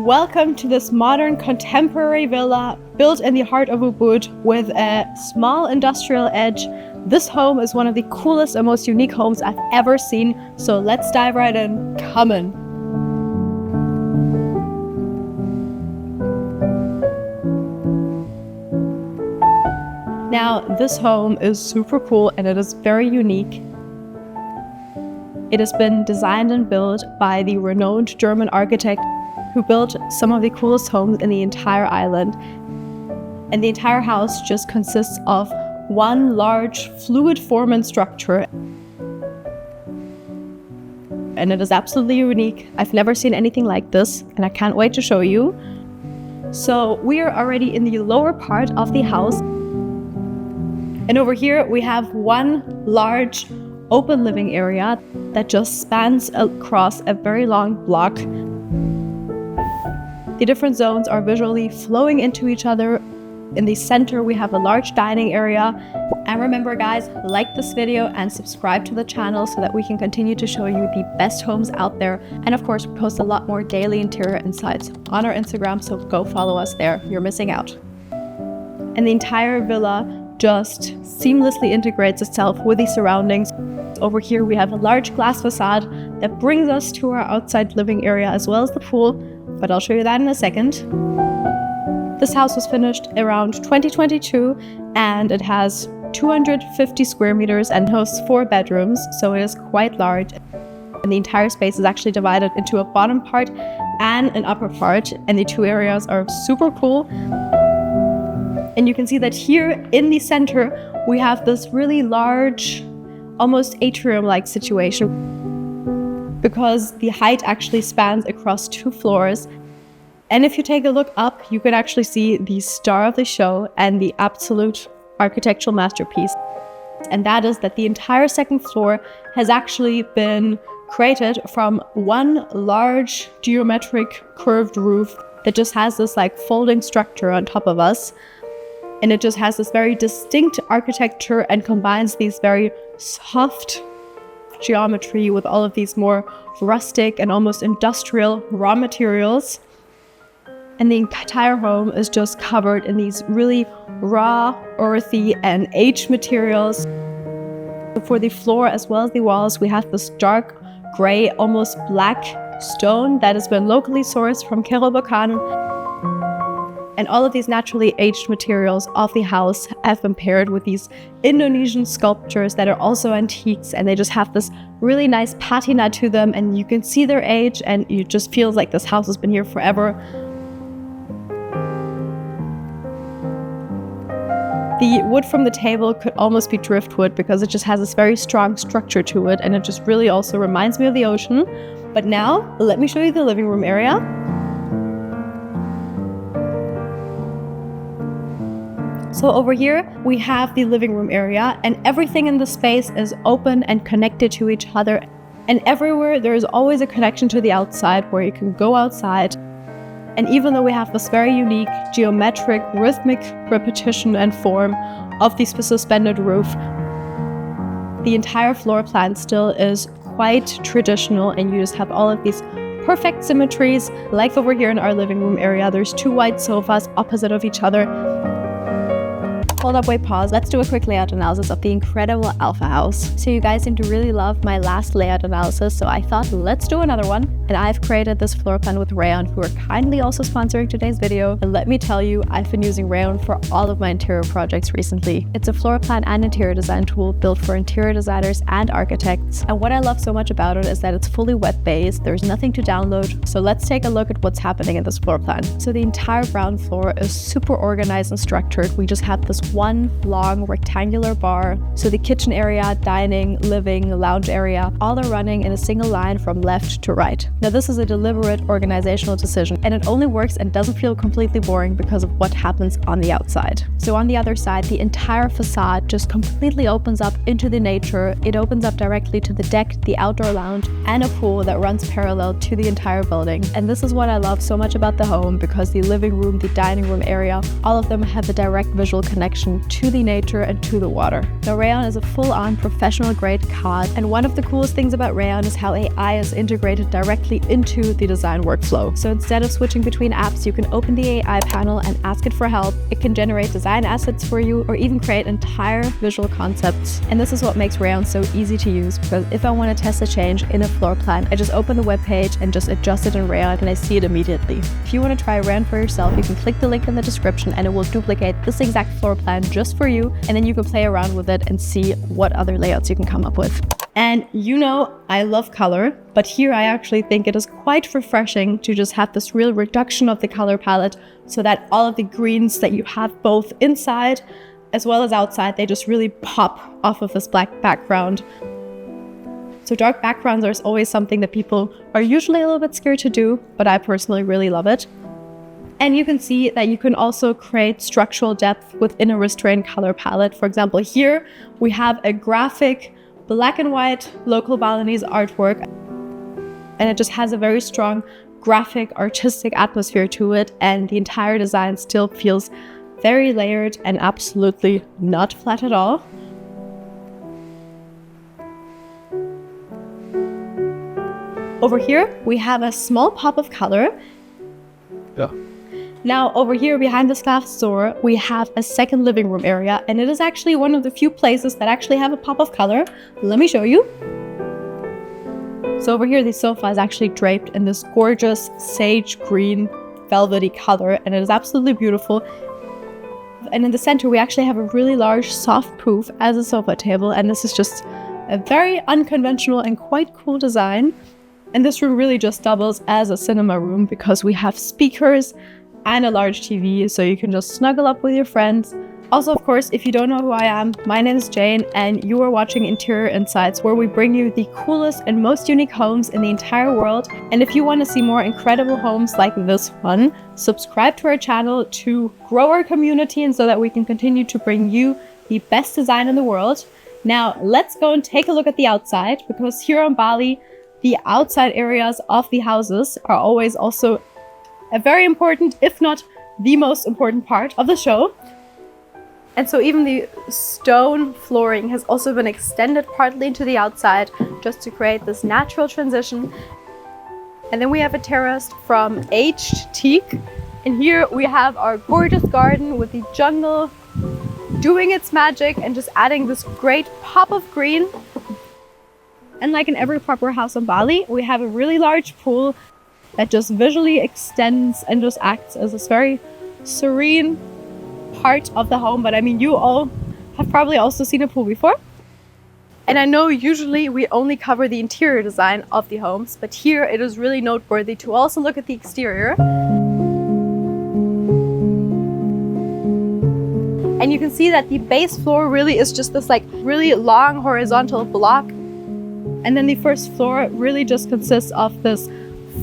Welcome to this modern contemporary villa built in the heart of Ubud with a small industrial edge. This home is one of the coolest and most unique homes I've ever seen, so let's dive right in. Come in. Now, this home is super cool and it is very unique. It has been designed and built by the renowned German architect who built some of the coolest homes in the entire island. And the entire house just consists of one large fluid form and structure. And it is absolutely unique. I've never seen anything like this, and I can't wait to show you. So we are already in the lower part of the house. And over here we have one large open living area that just spans across a very long block. The different zones are visually flowing into each other. In the center, we have a large dining area. And remember, guys, like this video and subscribe to the channel so that we can continue to show you the best homes out there. And of course, we post a lot more daily interior insights on our Instagram, so go follow us there. You're missing out. And the entire villa just seamlessly integrates itself with the surroundings. Over here, we have a large glass facade that brings us to our outside living area as well as the pool, but I'll show you that in a second. This house was finished around 2022 and it has 250 square meters and hosts 4 bedrooms, so it is quite large. And the entire space is actually divided into a bottom part and an upper part, and the 2 areas are super cool. And you can see that here in the center, we have this really large, almost atrium-like situation, because the height actually spans across 2 floors. And if you take a look up, you can actually see the star of the show and the absolute architectural masterpiece. And that is that the entire 2nd floor has actually been created from one large geometric curved roof that just has this like folding structure on top of us. And it just has this very distinct architecture and combines these very soft geometry with all of these more rustic and almost industrial raw materials. And the entire home is just covered in these really raw, earthy, and aged materials. For the floor as well as the walls, we have this dark gray, almost black stone that has been locally sourced from Kerobokan. And all of these naturally aged materials of the house have been paired with these Indonesian sculptures that are also antiques, and they just have this really nice patina to them, and you can see their age and it just feels like this house has been here forever. The wood from the table could almost be driftwood because it just has this very strong structure to it, and it just really also reminds me of the ocean. But now, let me show you the living room area. So over here, we have the living room area, and everything in the space is open and connected to each other. And everywhere, there is always a connection to the outside where you can go outside. And even though we have this very unique geometric, rhythmic repetition and form of the suspended roof, the entire floor plan still is quite traditional, and you just have all of these perfect symmetries. Like over here in our living room area, there's 2 white sofas opposite of each other. Hold up, wait, pause. Let's do a quick layout analysis of the incredible Alpha House. So you guys seem to really love my last layout analysis, so I thought let's do another one. And I've created this floor plan with Rayon, who are kindly also sponsoring today's video. And let me tell you, I've been using Rayon for all of my interior projects recently. It's a floor plan and interior design tool built for interior designers and architects. And what I love so much about it is that it's fully web-based. There's nothing to download. So let's take a look at what's happening in this floor plan. So the entire ground floor is super organized and structured. We just have this one long rectangular bar. So the kitchen area, dining, living, lounge area, all are running in a single line from left to right. Now this is a deliberate organizational decision, and it only works and doesn't feel completely boring because of what happens on the outside. So on the other side, the entire facade just completely opens up into the nature. It opens up directly to the deck, the outdoor lounge, and a pool that runs parallel to the entire building. And this is what I love so much about the home, because the living room, the dining room area, all of them have a direct visual connection connection to the nature and to the water. Now, Rayon is a full-on professional grade CAD, and one of the coolest things about Rayon is how AI is integrated directly into the design workflow. So instead of switching between apps, you can open the AI panel and ask it for help. It can generate design assets for you or even create entire visual concepts. And this is what makes Rayon so easy to use, because if I want to test a change in a floor plan, I just open the web page and just adjust it in Rayon and I see it immediately. If you want to try Rayon for yourself, you can click the link in the description and it will duplicate this exact floor plan just for you, and then you can play around with it and see what other layouts you can come up with. And you know, I love color, but here I actually think it is quite refreshing to just have this real reduction of the color palette so that all of the greens that you have both inside as well as outside, they just really pop off of this black background. So dark backgrounds are always something that people are usually a little bit scared to do, but I personally really love it. And you can see that you can also create structural depth within a restrained color palette. For example, here we have a graphic black and white local Balinese artwork, and it just has a very strong graphic artistic atmosphere to it, and the entire design still feels very layered and absolutely not flat at all. Over here we have a small pop of color. Yeah. Now over here behind this glass door we have a second living room area, and it is actually one of the few places that actually have a pop of color. Let me show you. So over here the sofa is actually draped in this gorgeous sage green velvety color, and it is absolutely beautiful. And in the center we actually have a really large soft poof as a sofa table, and this is just a very unconventional and quite cool design. And this room really just doubles as a cinema room because we have speakers and a large TV, so you can just snuggle up with your friends. Also, of course, if you don't know who I am, my name is Jane and you are watching Interior Insights, where we bring you the coolest and most unique homes in the entire world. And if you want to see more incredible homes like this one, subscribe to our channel to grow our community and so that we can continue to bring you the best design in the world. Now, let's go and take a look at the outside, because here on Bali, the outside areas of the houses are always also a very important, if not the most important part of the show. And so even the stone flooring has also been extended partly into the outside just to create this natural transition. And then we have a terrace from aged teak. And here we have our gorgeous garden with the jungle doing its magic and just adding this great pop of green. And like in every proper house on Bali, we have a really large pool that just visually extends and just acts as this very serene part of the home. But I mean, you all have probably also seen a pool before. And I know usually we only cover the interior design of the homes, but here it is really noteworthy to also look at the exterior. And you can see that the base floor really is just this like really long horizontal block. And then the first floor really just consists of this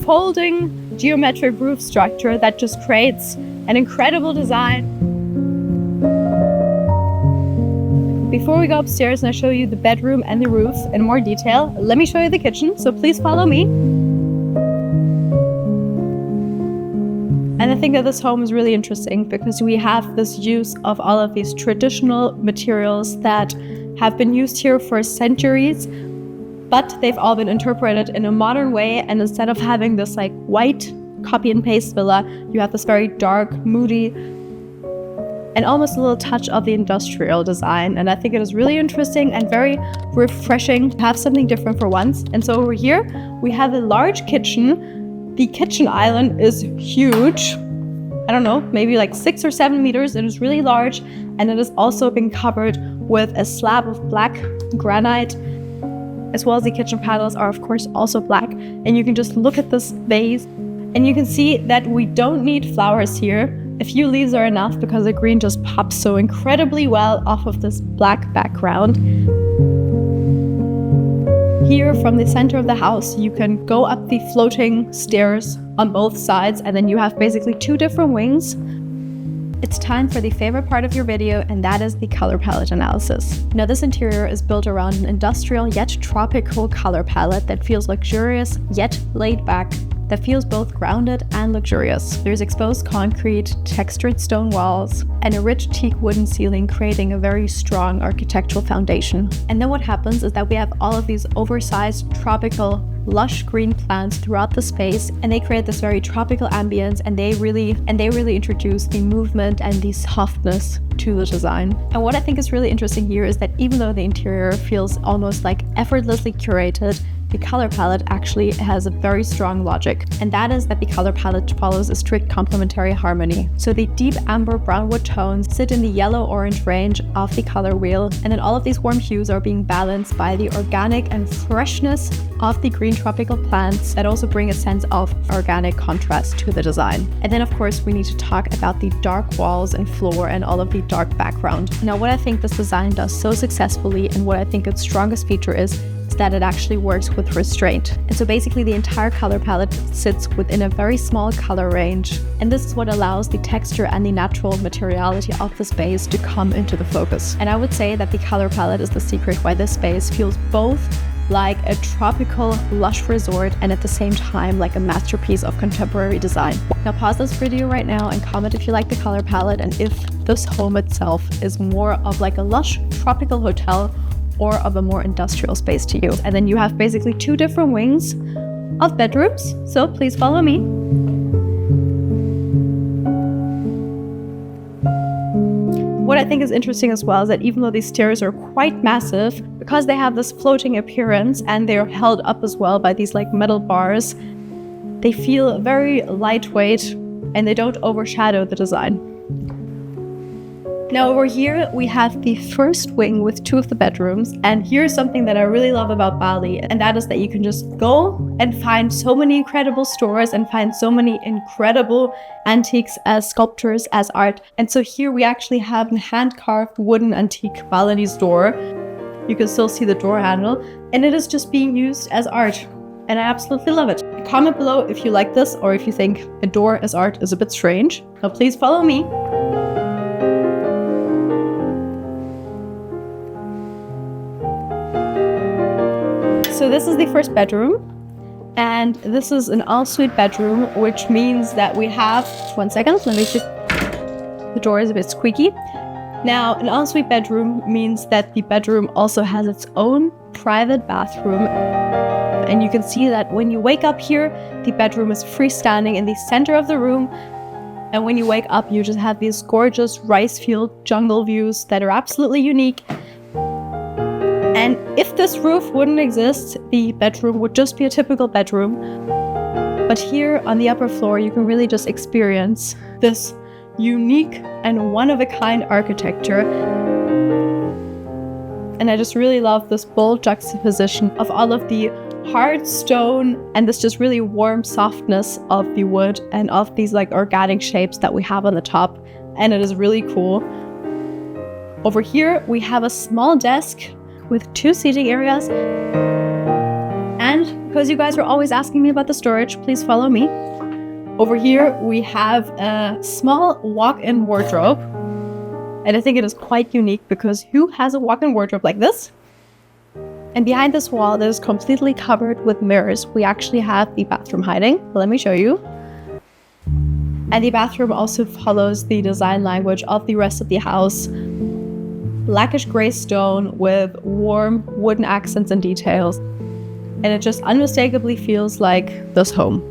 folding geometric roof structure that just creates an incredible design. Before we go upstairs and I show you the bedroom and the roof in more detail, let me show you the kitchen, so please follow me. And I think that this home is really interesting because we have this use of all of these traditional materials that have been used here for centuries, but they've all been interpreted in a modern way. And instead of having this like white copy and paste villa, you have this very dark, moody, and almost a little touch of the industrial design. And I think it is really interesting and very refreshing to have something different for once. And so over here, we have a large kitchen. The kitchen island is huge. I don't know, maybe like 6 or 7 meters. It is really large. And it has also been covered with a slab of black granite, as well as the kitchen panels are of course also black. And you can just look at this vase and you can see that we don't need flowers here. A few leaves are enough because the green just pops so incredibly well off of this black background. Here from the center of the house, you can go up the floating stairs on both sides, and then you have basically 2 different wings. It's time for the favorite part of your video, and that is the color palette analysis. Now, this interior is built around an industrial yet tropical color palette that feels luxurious yet laid back. that feels both grounded and luxurious. There's exposed concrete, textured stone walls, and a rich teak wooden ceiling, creating a very strong architectural foundation. And then what happens is that we have all of these oversized, tropical, lush green plants throughout the space, and they create this very tropical ambience, and they really introduce the movement and the softness to the design. And what I think is really interesting here is that even though the interior feels almost like effortlessly curated, the color palette actually has a very strong logic, and that is that the color palette follows a strict complementary harmony. So the deep amber brownwood tones sit in the yellow-orange range of the color wheel, and then all of these warm hues are being balanced by the organic and freshness of the green tropical plants that also bring a sense of organic contrast to the design. And then of course we need to talk about the dark walls and floor and all of the dark background. Now what I think this design does so successfully, and what I think its strongest feature is that it actually works with restraint. And so basically the entire color palette sits within a very small color range. And this is what allows the texture and the natural materiality of the space to come into the focus. And I would say that the color palette is the secret why this space feels both like a tropical, lush resort and at the same time like a masterpiece of contemporary design. Now pause this video right now and comment if you like the color palette and if this home itself is more of like a lush tropical hotel or of a more industrial space to you. And then you have basically two different wings of bedrooms, so please follow me. What I think is interesting as well is that even though these stairs are quite massive, because they have this floating appearance and they're held up as well by these like metal bars, they feel very lightweight and they don't overshadow the design. Now over here we have the first wing with two of the bedrooms, and here's something that I really love about Bali, and that is that you can just go and find so many incredible stores and find so many incredible antiques as sculptures, as art. And so here we actually have a hand-carved wooden antique Balinese door. You can still see the door handle, and it is just being used as art. And I absolutely love it. Comment below if you like this or if you think a door as art is a bit strange. Now please follow me. So this is the first bedroom, and this is an ensuite bedroom, which means that we have, 1 second, let me see, the door is a bit squeaky. Now, an ensuite bedroom means that the bedroom also has its own private bathroom. And you can see that when you wake up here, the bedroom is freestanding in the center of the room. And when you wake up, you just have these gorgeous rice field jungle views that are absolutely unique. And if this roof wouldn't exist, the bedroom would just be a typical bedroom. But here on the upper floor, you can really just experience this unique and one-of-a-kind architecture. And I just really love this bold juxtaposition of all of the hard stone and this just really warm softness of the wood and of these like organic shapes that we have on the top. And it is really cool. Over here, we have a small desk with two seating areas. And because you guys were always asking me about the storage, please follow me. Over here, we have a small walk-in wardrobe. And I think it is quite unique because who has a walk-in wardrobe like this? And behind this wall that is completely covered with mirrors, we actually have the bathroom hiding. Let me show you. And the bathroom also follows the design language of the rest of the house. Blackish gray stone with warm wooden accents and details. And it just unmistakably feels like this home.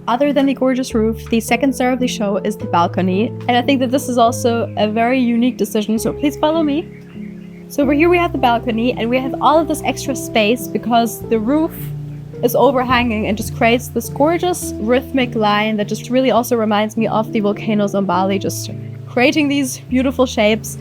Other than the gorgeous roof, the second star of the show is the balcony. And I think that this is also a very unique decision, so please follow me. So over here we have the balcony, and we have all of this extra space because the roof is overhanging and just creates this gorgeous rhythmic line that just really also reminds me of the volcanoes on Bali, just creating these beautiful shapes.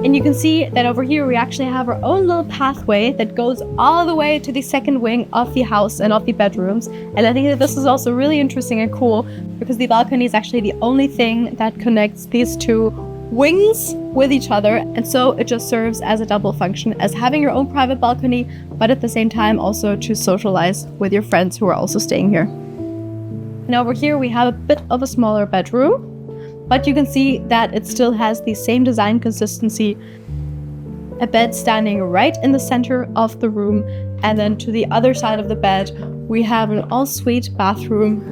And you can see that over here we actually have our own little pathway that goes all the way to the second wing of the house and of the bedrooms. And I think that this is also really interesting and cool because the balcony is actually the only thing that connects these two wings with each other. And so it just serves as a double function as having your own private balcony, but at the same time also to socialize with your friends who are also staying here. And over here we have a bit of a smaller bedroom. But you can see that it still has the same design consistency. A bed standing right in the center of the room, And then to the other side of the bed, we have an ensuite bathroom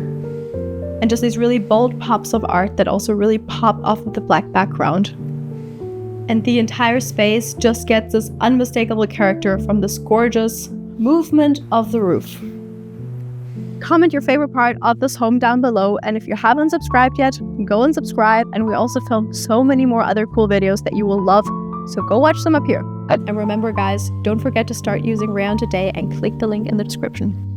and just these really bold pops of art that also really pop off of the black background. And the entire space just gets this unmistakable character from this gorgeous movement of the roof. Comment your favorite part of this home down below, and if you haven't subscribed yet, go and subscribe. And we also filmed so many more other cool videos that you will love, so go watch them up here. And remember guys, don't forget to start using Rayon today and click the link in the description.